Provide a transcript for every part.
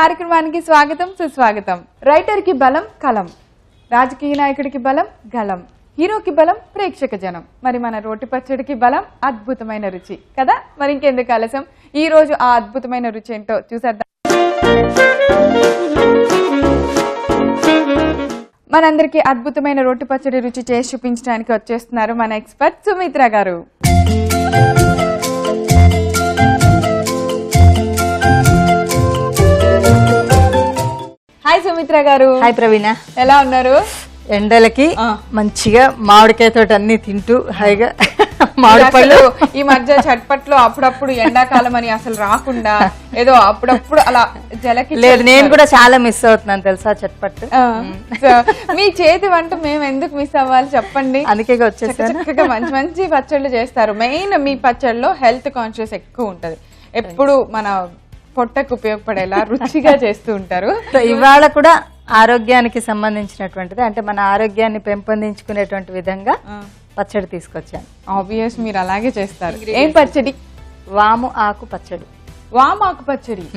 కార్యక్రమానికి స్వాగతం సుస్వాగతం. రైటర్ కి బలం కలం, రాజకీయ నాయకుడికి బలం గలం, హీరోకి బలం ప్రేక్షక జనం, మరి మన రోటి పచ్చడికి బలం అద్భుతమైన రుచి కదా. మరి ఇంకెందుకు ఆలస్యం, ఈ రోజు ఆ అద్భుతమైన రుచి ఏంటో చూసేద్దాం. మనందరికి అద్భుతమైన రోటి పచ్చడి రుచి చేసి చూపించడానికి వచ్చేస్తున్నారు మన ఎక్స్పర్ట్ సుమిత్ర గారు. హాయ్ సుమిత్ర గారు. హాయ్ ప్రవీణ, ఎలా ఉన్నారు? ఎండలకి మంచిగా మామిడికాయ తోటి అన్ని తింటూ హాయిగా మామిడిపళ్ళు. ఈ మధ్య చట్పట్లు అప్పుడప్పుడు ఎండాకాలం అని అసలు రాకుండా ఏదో అప్పుడప్పుడు అలా జలకి లేదు, నేను కూడా చాలా మిస్ అవుతున్నాను తెలుసా చట్పట్లు. మీ చేతి వంట మేము ఎందుకు మిస్ అవ్వాలి చెప్పండి. అందుకే వచ్చేసాను. చక్కగా మంచి మంచి పచ్చళ్ళు చేస్తారు. మెయిన్ మీ పచ్చళ్ళలో హెల్త్ కాన్షియస్ ఎక్కువ ఉంటది. ఎప్పుడు మన పొట్టకు ఉపయోగపడేలా రుచిగా చేస్తూ ఉంటారు. ఇవాళ కూడా ఆరోగ్యానికి సంబంధించినటువంటిది, అంటే మన ఆరోగ్యాన్ని పెంపొందించుకునేటువంటి విధంగా పచ్చడి తీసుకొచ్చాను. ఆబ్వియస్ మీరు అలాగే చేస్తారు. ఏం పచ్చడి? వాము ఆకు పచ్చడి. వాము ఆకు పచ్చడి,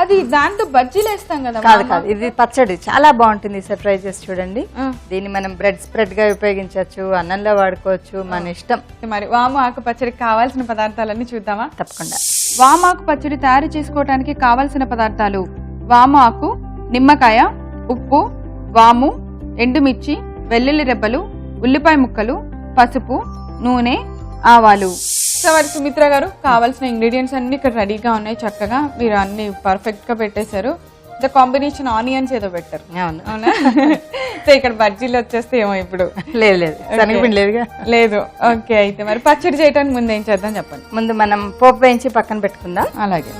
అది దాంతో బజ్జీలు వేస్తాం కదా? కాదు కాదు, ఇది పచ్చడి చాలా బాగుంటుంది. సార్ ట్రై చేసి చూడండి. దీన్ని మనం బ్రెడ్ స్ప్రెడ్ గా ఉపయోగించవచ్చు, అన్నంలో వాడుకోవచ్చు, మన ఇష్టం. మరి వాము ఆకు పచ్చడికి కావాల్సిన పదార్థాలన్నీ చూద్దామా? తప్పకుండా. వాము ఆకు పచ్చడి తయారు చేసుకోవడానికి కావలసిన పదార్థాలు: వాము ఆకు, నిమ్మకాయ, ఉప్పు, వాము, ఎండుమిర్చి, వెల్లుల్లి రెబ్బలు, ఉల్లిపాయ ముక్కలు, పసుపు, నూనె, ఆవాలు. సో మరి సుమిత్ర గారు, కావాల్సిన ఇంగ్రీడియంట్స్ అన్ని ఇక్కడ రెడీగా ఉన్నాయి. చక్కగా మీరు అన్ని పర్ఫెక్ట్ గా పెట్టేశారు. ద కాంబినేషన్ ఆనియన్స్ ఏదో పెట్టారు, అవునా? సో ఇక్కడ బజ్జీలు వచ్చేస్తే ఏమో ఇప్పుడు లేదు. ఓకే, అయితే మరి పచ్చడి చేయడానికి ముందు ఏం చేద్దాం చెప్పండి. ముందు మనం పోపు వేయించి పక్కన పెట్టుకుందాం. అలాగే.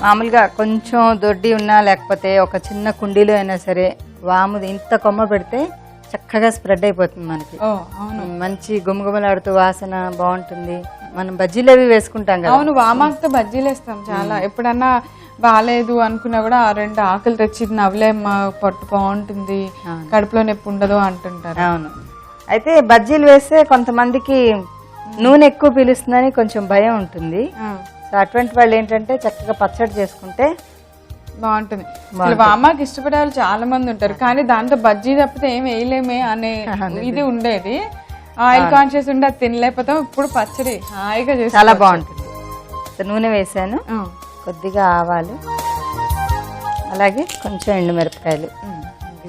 మామూలుగా కొంచెం దొడ్డి ఉన్నా లేకపోతే ఒక చిన్న కుండీలో అయినా సరే వాము ఇంత కొమ్మ పెడితే చక్కగా స్ప్రెడ్ అయిపోతుంది మనకి. మంచి గుమగుమలాడుతూ వాసన బాగుంటుంది. మనం బజ్జీలు అవి వేసుకుంటాం కదా. అవును, వామాకుతో బజ్జీలు వేస్తాం చాలా. ఎప్పుడన్నా బాగాలేదు అనుకున్నా కూడా ఆ రెండు ఆకులు తెచ్చి నవ్వులే పట్టు బాగుంటుంది, కడుపులో నొప్పి ఉండదు అంటుంటారు. అవును, అయితే బజ్జీలు వేస్తే కొంతమందికి నూనె ఎక్కువ పీలుస్తుందని కొంచెం భయం ఉంటుంది. సో అటువంటి వాళ్ళు ఏంటంటే చక్కగా పచ్చడి చేసుకుంటే బాగుంటుంది. వామాకు ఇష్టపడే వాళ్ళు చాలా మంది ఉంటారు, కానీ దాంతో బజ్జీ తప్పితే ఏం వేయలేమే అనే ఇది ఉండేది. ఆయిల్ కాన్షియస్ ఉండి అది తినలేకపోతాం. ఇప్పుడు పచ్చడి హాయిగా చేసి చాలా బాగుంటుంది. నూనె వేసాను, కొద్దిగా ఆవాలు, అలాగే కొంచెం ఎండుమిరపకాయలు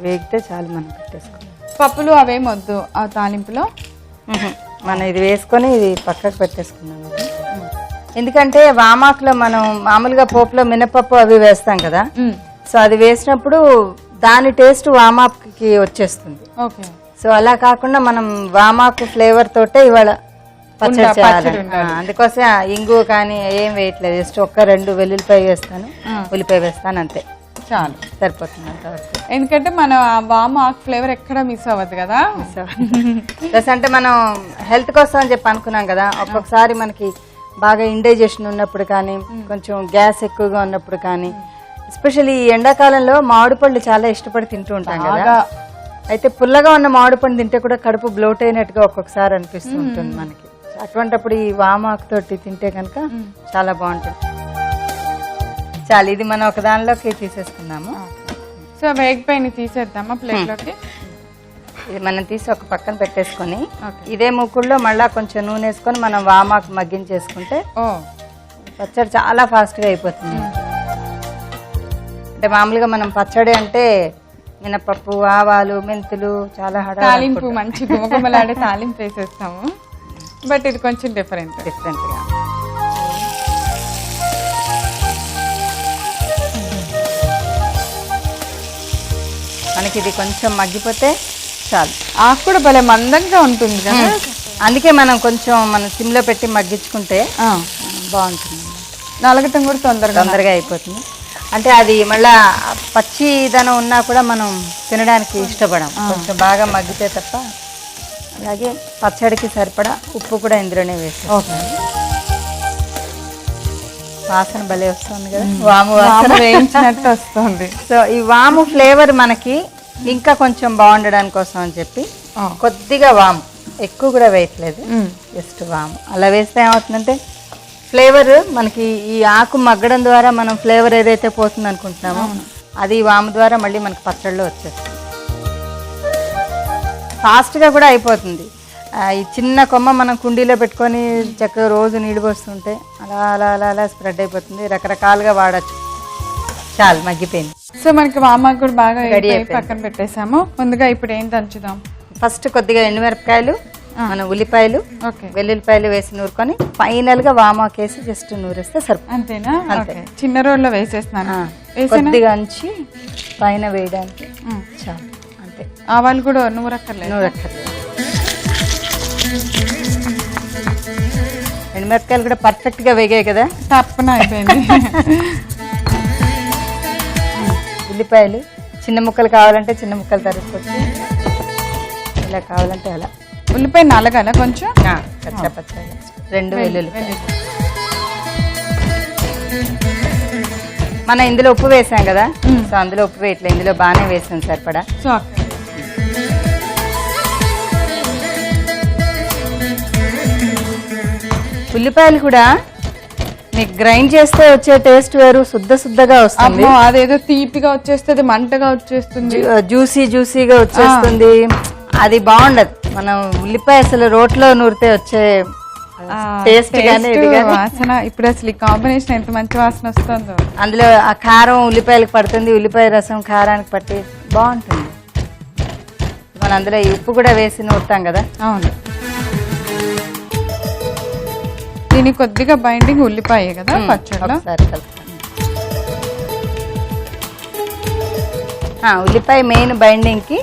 వేగితే చాలు. మనం పెట్టేసుకుంటాం. పప్పులు అవేం వద్దు ఆ తాలింపులో. మనం ఇది వేసుకొని ఇది పక్కకు పెట్టేసుకున్నాం. ఎందుకంటే వామాకులో మనం మామూలుగా పోపులో మినపప్పు అవి వేస్తాం కదా, సో అది వేసినప్పుడు దాని టేస్ట్ వామాకుకి వచ్చేస్తుంది. సో అలా కాకుండా మనం వామాకు ఫ్లేవర్ తోటే ఇవాళ పచ్చడి చేయాలి. అందుకోసం ఇంగు కానీ ఏం వేయట్లేదు, జస్ట్ ఒక్క 2 వెల్లుల్లిపాయ వేస్తాను, ఉల్లిపాయ వేస్తాను, అంతే చాలు, సరిపోతుంది అంతవరకు. ఎందుకంటే మన వాము ఆకు ఫ్లేవర్ ఎక్కడ మిస్ అవ్వదు కదా. ప్లస్ అంటే మనం హెల్త్ కోసం అని చెప్పి అనుకున్నాం కదా, ఒక్కొక్కసారి మనకి బాగా ఇండైజెషన్ ఉన్నప్పుడు కానీ, కొంచెం గ్యాస్ ఎక్కువగా ఉన్నప్పుడు కానీ, ఎస్పెషల్లీ ఈ ఎండాకాలంలో మామిడి పళ్ళు చాలా ఇష్టపడి తింటూ ఉంటాం కదా. అయితే పుల్లగా ఉన్న మామిడి పండు తింటే కూడా కడుపు బ్లోట్ అయినట్టుగా ఒక్కొక్కసారి అనిపిస్తూ ఉంటుంది మనకి. అటువంటిప్పుడు ఈ వామాకు తోటి తింటే కనుక చాలా బాగుంటుంది. చాలు, ఇది మనం ఒక దానిలోకి తీసేసుకున్నాము. సో వేగిపోయి తీసేద్దామా ప్లేట్లోకి. ఇది మనం తీసి ఒక పక్కన పెట్టేసుకొని ఇదే మూకుల్లో మళ్ళా కొంచెం నూనె వేసుకొని మనం వామాకు మగ్గించేసుకుంటే పచ్చడి చాలా ఫాస్ట్ గా అయిపోతుంది. అంటే మామూలుగా మనం పచ్చడి అంటే మినపప్పు, ఆవాలు, మెంతులు చాలా తాలింపు, మంచి గుమగుమలాడే తాలింపు వేసేస్తాము. బట్ ఇది కొంచెం డిఫరెంట్ గా. మనకి ఇది కొంచెం మగ్గిపోతే చాలు. ఆకు కూడా భలే మందంగా ఉంటుంది కదా, అందుకే మనం కొంచెం సిమ్లో పెట్టి మగ్గించుకుంటే బాగుంటుంది. నలగటం కూడా తొందరగా అయిపోతుంది. అంటే అది మళ్ళా పచ్చిదనం ఉన్నా కూడా మనం తినడానికి ఇష్టపడం, కొంచెం బాగా మగ్గితే తప్ప. అలాగే పచ్చడికి సరిపడా ఉప్పు కూడా ఇందులోనే వేస్తాం. వాసన భలే వస్తుంది కదా, వాము వాసన వేయించినట్టు వస్తుంది. సో ఈ వాము ఫ్లేవర్ మనకి ఇంకా కొంచెం బాగుండడానికి కోసం అని చెప్పి కొద్దిగా వాము, ఎక్కువ కూడా వేయట్లేదు, జస్ట్ వాము. అలా వేస్తే ఏమవుతుందంటే ఫ్లేవర్ మనకి ఈ ఆకు మగ్గడం ద్వారా మనం ఫ్లేవర్ ఏదైతే పోతుంది అనుకుంటున్నామో అది వాము ద్వారా మళ్ళీ మనకి పచ్చడిలో వచ్చేస్తుంది. ఫాస్ట్గా కూడా అయిపోతుంది. ఈ చిన్న కొమ్మ మనం కుండీలో పెట్టుకొని చక్కగా రోజు నీళ్ళు పోస్తుంటే అలా అలా అలా అలా స్ప్రెడ్ అయిపోతుంది. రకరకాలుగా వాడచ్చు. చాలు మగ్గిపోయింది. సో మనకి వామాకు కూడా బాగా రెడీ అయి పక్కన పెట్టేసాము. ముందుగా ఇప్పుడు ఏం దంచుదాం? ఫస్ట్ కొద్దిగా ఎండుమిరపకాయలు, మన ఉల్లిపాయలు, వెల్లుల్లిపాయలు వేసి నూరుకొని ఫైనల్ గా వామాకు వేసి జస్ట్ నూరేస్తే సరిపోతుంది. అంతేనా? చిన్న రోల్లో వేసేస్తున్నాను. కొద్దిగా అంచి పైన వేయడానికి చాలు. అంతే. ఆవాలు కూడా నూరక్కర్లేదు. ఎండుమిరపకాయలు కూడా పర్ఫెక్ట్ గా వేగాయి కదా, తప్పన అయిపోయింది. ఉల్లిపాయలు చిన్న ముక్కలు కావాలంటే చిన్న ముక్కలు తరుక్కోవచ్చు, ఇలా కావాలంటే అలా. ఉల్లిపాయ నలగాల కొంచెం పచ్చ పచ్చగా. 2 వెల్లుల్లి. మనం ఇందులో ఉప్పు వేసాం కదా, సో అందులో ఉప్పు వేయట్లేదు, ఇందులో బాగానే వేసాం సరిపడా. సో ఉల్లిపాయలు కూడా మీకు గ్రైండ్ చేస్తే వచ్చే టేస్ట్ వేరు, శుద్ధగా వస్తుంది. అదేదో తీపిగా వచ్చేస్తుంది, మంటగా వచ్చేస్తుంది, జ్యూసీగా వచ్చేస్తుంది. అది బాగుండదు. మనం ఉల్లిపాయ అసలు రోట్లో నూరితే వచ్చే టేస్ట్ గానీ వాసన. ఇప్పుడు అసలు ఈ కాంబినేషన్ ఎంత మంచి వాసన వస్తుందో. అందులో ఆ కారం ఉల్లిపాయలకు పడుతుంది, ఉల్లిపాయ రసం కారానికి పట్టి బాగుంటుంది. మనం అందులో ఈ ఉప్పు కూడా వేసి నూరుతాం కదా. అవును. దీనికి కొద్దిగా బైండింగ్ ఉల్లిపాయ కదా పచ్చడిలో. ఉల్లిపాయ మెయిన్ బైండింగ్ కి,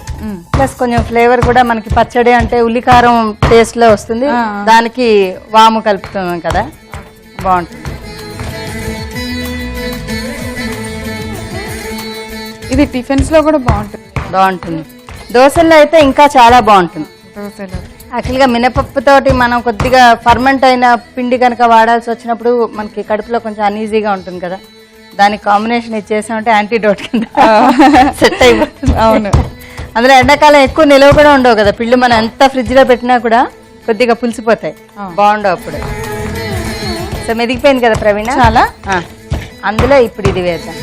ప్లస్ కొంచెం ఫ్లేవర్ కూడా మనకి పచ్చడి అంటే ఉల్లికారం టేస్ట్ లో వస్తుంది. దానికి వాము కలుపుతున్నాం కదా, బాగుంటుంది. ఇది టిఫిన్స్ లో కూడా బాగుంటుంది. దోశల్లో అయితే ఇంకా చాలా బాగుంటుంది. దోశలో యాక్చువల్గా మినపప్పుతోటి మనం కొద్దిగా ఫర్మెంట్ అయిన పిండి కనుక వాడాల్సి వచ్చినప్పుడు మనకి కడుపులో కొంచెం అన్ఈజీగా ఉంటుంది కదా, దానికి కాంబినేషన్ ఇచ్చేసామంటే యాంటీడోట్ కింద సెట్ అయిపోతుంది. అవును. అందులో ఎండాకాలం ఎక్కువ నిలవ కూడా ఉండవు కదా పిళ్ళు, మనం ఎంత ఫ్రిడ్జ్ లో పెట్టినా కూడా కొద్దిగా పులిసిపోతాయి, బాగుండవు అప్పుడు. సో మెదిగిపోయింది కదా ప్రవీణ చాలా. అందులో ఇప్పుడు ఇది వేద్దాం.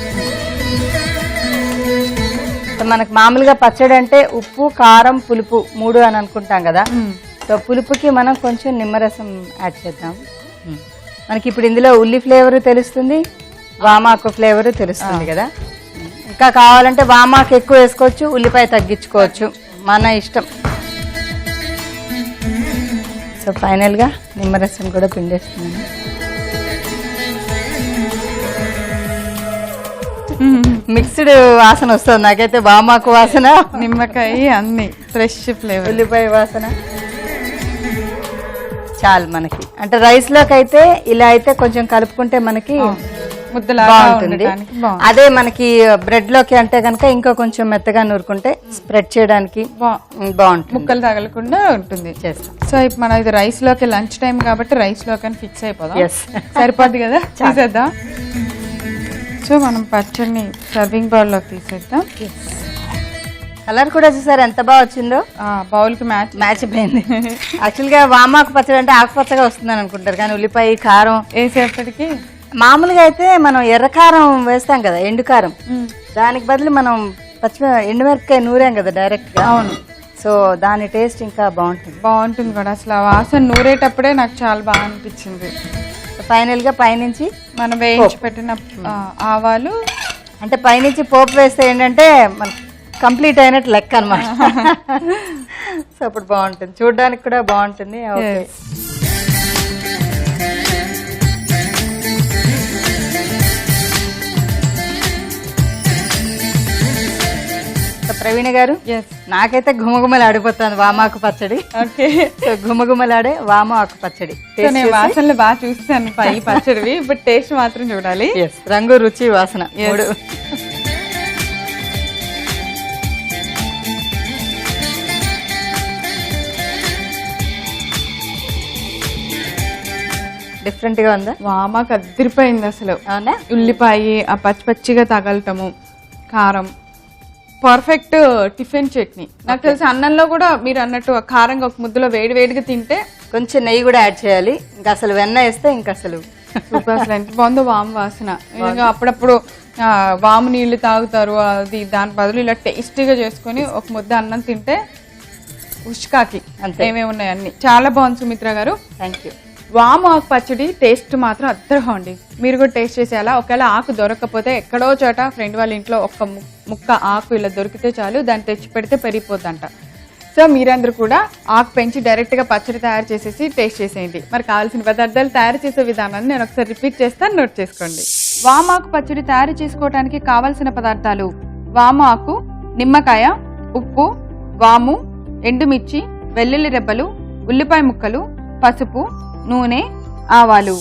మనకు మామూలుగా పచ్చడి అంటే ఉప్పు, కారం, పులుపు 3 అని అనుకుంటాం కదా. సో పులుపుకి మనం కొంచెం నిమ్మరసం యాడ్ చేద్దాం. మనకి ఇప్పుడు ఇందులో ఉల్లి ఫ్లేవర్ తెలుస్తుంది, వామాకు ఫ్లేవర్ తెలుస్తుంది కదా. ఇంకా కావాలంటే వామాకు ఎక్కువ వేసుకోవచ్చు, ఉల్లిపాయ తగ్గించుకోవచ్చు, మన ఇష్టం. సో ఫైనల్ గా నిమ్మరసం కూడా పిండేస్తున్నాను. మిక్స్డ్ వాసన వస్తుంది నాకైతే, వామాకు వాసన, నిమ్మకాయ, అన్ని ఫ్రెష్ ఫ్లేవర్, ఉల్లిపాయ వాసన. చాలు మనకి. అంటే రైస్ లోకి అయితే ఇలా అయితే కొంచెం కలుపుకుంటే మనకి బాగుంటుంది. అదే మనకి బ్రెడ్ లోకి అంటే కనుక ఇంకా కొంచెం మెత్తగా నూరుకుంటే స్ప్రెడ్ చేయడానికి బాగుంటుంది, ముక్కలు తగలకుండా ఉంటుంది. చేస్తాం. సో ఇప్పుడు మనం ఇది రైస్ లోకి లంచ్ టైం కాబట్టి రైస్ లోకి ఫిక్స్ అయిపోదాం. సరిపోద్ది కదా, తీసేద్దాం. సో మనం పచ్చడిని సర్వింగ్ బౌల్ లోకి తీసేద్దాం. కలర్ కూడా చూసారు ఎంత బాగా వచ్చిందో, బౌల్ కి మ్యాచ్ అయిపోయింది. యాక్చువల్ గా వామాకు పచ్చడి అంటే ఆకుపచ్చగా వస్తుంది అనుకుంటారు, కానీ ఉల్లిపాయ కారం వేసేపటికి మామూలుగా అయితే మనం ఎర్రకారం వేస్తాం కదా, ఎండుకారం, దానికి బదులు మనం ఎండుమిరపకాయ నూరాం కదా డైరెక్ట్ గా. అవును. సో దాని టేస్ట్ ఇంకా బాగుంటుంది కూడా. అసలు ఆ వాసన నూరేటప్పుడే నాకు చాలా బాగా అనిపించింది. ఫైనల్ గా పైనుంచి మనం వేయించి పెట్టిన ఆవాలు, అంటే పైనుంచి పోపు వేస్తే ఏంటంటే మనకి కంప్లీట్ అయినట్టు లెక్క అనమాట. సో అప్పుడు బాగుంటుంది, చూడడానికి కూడా బాగుంటుంది. ఓకే. ప్రవీణ గారు, నాకైతే గుమగుమలు ఆడిపోతాను వామాకు పచ్చడి. సో గుమగుమలాడే వామాకు పచ్చడి వాసనలు బాగా చూస్తాను ఈ పచ్చడివి, బట్ టేస్ట్ మాత్రం చూడాలి. రంగు, రుచి, వాసన మూడు. డిఫరెంట్ గా ఉందా? వామాకు అదిరిపోయింది అసలు. అవునా? ఉల్లిపాయ ఆ పచ్చిగా తగలటము, కారం, పర్ఫెక్ట్ టిఫిన్ చట్నీ. నాకు తెలిసి అన్నంలో కూడా మీరు అన్నట్టు కారంగా ఒక ముద్దలో వేడిగా తింటే. కొంచెం నెయ్యి కూడా యాడ్ చేయాలి, ఇంకా అసలు వెన్న వేస్తే ఇంకా అసలు సూపర్, అసలు ఎంత బాగుందో వాము వాసన. ఇంకా అప్పుడప్పుడు వాము నీళ్లు తాగుతారు, అది దాని బదులు ఇలా టేస్టీగా చేసుకొని ఒక ముద్ద అన్నం తింటే ఉష్కాకి అంతే. ఏమేమి ఉన్నాయి అన్ని. చాలా బాగుంది సుమిత్ర గారు. Thank you. వాము ఆకు పచ్చడి టేస్ట్ మాత్రం అద్దరుగా ఉంది. మీరు కూడా టేస్ట్ చేసేయాలా. ఒకవేళ ఆకు దొరకకపోతే ఎక్కడో చోట ఫ్రెండ్ వాళ్ళ ఇంట్లో ఒక ముక్క ఆకు ఇలా దొరికితే చాలు, దాన్ని తెచ్చి పెడితే పెరిగిపోద్దంట. సో మీరందరూ కూడా ఆకు పెంచి డైరెక్ట్ గా పచ్చడి తయారు చేసేసి టేస్ట్ చేసేయండి. మరి కావాల్సిన పదార్థాలు తయారు చేసే విధానాన్ని నేను ఒకసారి రిపీట్ చేస్తాను, నోట్ చేసుకోండి. వామాకు పచ్చడి తయారు చేసుకోవడానికి కావాల్సిన పదార్థాలు: వాము ఆకు, నిమ్మకాయ, ఉప్పు, వాము, ఎండుమిర్చి, వెల్లుల్లి రెబ్బలు, ఉల్లిపాయ ముక్కలు, పసుపు, నూనె, ఆవాలు.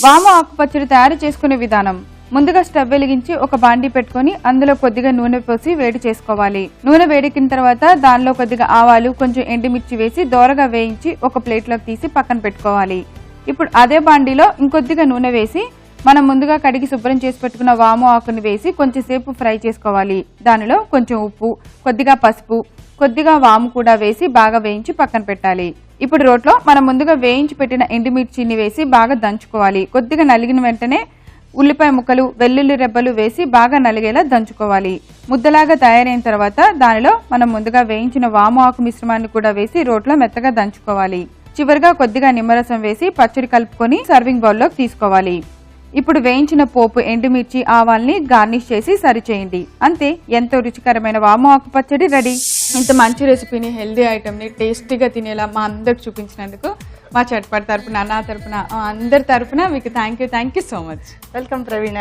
వాము ఆకు పచ్చడి తయారు చేసుకునే విధానం: ముందుగా స్టవ్ వెలిగించి ఒక బాండీ పెట్టుకొని అందులో కొద్దిగా నూనె పోసి వేడి చేసుకోవాలి. నూనె వేడెక్కిన తర్వాత దానిలో కొద్దిగా ఆవాలు, కొంచెం ఎండుమిర్చి వేసి దోరగా వేయించి ఒక ప్లేట్లోకి తీసి పక్కన పెట్టుకోవాలి. ఇప్పుడు అదే బాండీలో ఇంకొద్దిగా నూనె వేసి మనం ముందుగా కడిగి శుభ్రం చేసి పెట్టుకున్న వాము ఆకుని వేసి కొంచెం సేపు ఫ్రై చేసుకోవాలి. దానిలో కొంచెం ఉప్పు, కొద్దిగా పసుపు, కొద్దిగా వాము కూడా వేసి బాగా వేయించి పక్కన పెట్టాలి. ఇప్పుడు రోట్లో మనం ముందుగా వేయించి పెట్టిన ఎండుమిర్చిని వేసి బాగా దంచుకోవాలి. కొద్దిగా నలిగిన వెంటనే ఉల్లిపాయ ముక్కలు, వెల్లుల్లి రెబ్బలు వేసి బాగా నలిగేలా దంచుకోవాలి. ముద్దలాగా తయారైన తర్వాత దానిలో మనం ముందుగా వేయించిన వాము ఆకు మిశ్రమాన్ని కూడా వేసి రోట్లో మెత్తగా దంచుకోవాలి. చివరిగా కొద్దిగా నిమ్మరసం వేసి పచ్చడి కలుపుకొని సర్వింగ్ బౌల్లోకి తీసుకోవాలి. ఇప్పుడు వేయించిన పోపు, ఎండుమిర్చి, ఆవాల్ని గార్నిష్ చేసి సర్వ్ చేయండి. అంతే, ఎంతో రుచికరమైన వాము ఆకు పచ్చడి రెడీ. ఇంత మంచి రెసిపీని, హెల్దీ ఐటమ్ని టేస్టీగా తినేలా మా అందరికి చూపించినందుకు మా చట్పట్ తరపున, నా తరపున, అందరి తరపున మీకు thank you so much. Welcome Praveena.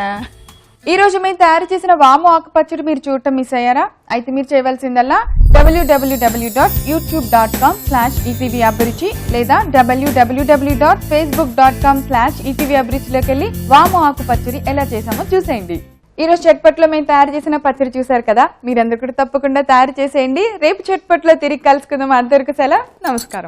ఈ రోజు మేము తయారు చేసిన వాము ఆకు పచ్చడి మీరు చూడటం మిస్ అయ్యారా? అయితే మీరు చేయవలసిందల్లా www.youtube.com/etvabruchi లేదా www.facebook.com/etvabruchiలోకి వెళ్ళి వాము ఆకు పచ్చడి ఎలా చేసామో చూసేయండి. ఈ రోజు చట్పట్లో మేము తయారు చేసిన పచ్చడి చూసారు కదా, మీరందరూ కూడా తప్పకుండా తయారు చేసేయండి. రేపు చట్పట్లో తిరిగి కలుసుకుందాం. అందరికీ సెలవు, నమస్కారం.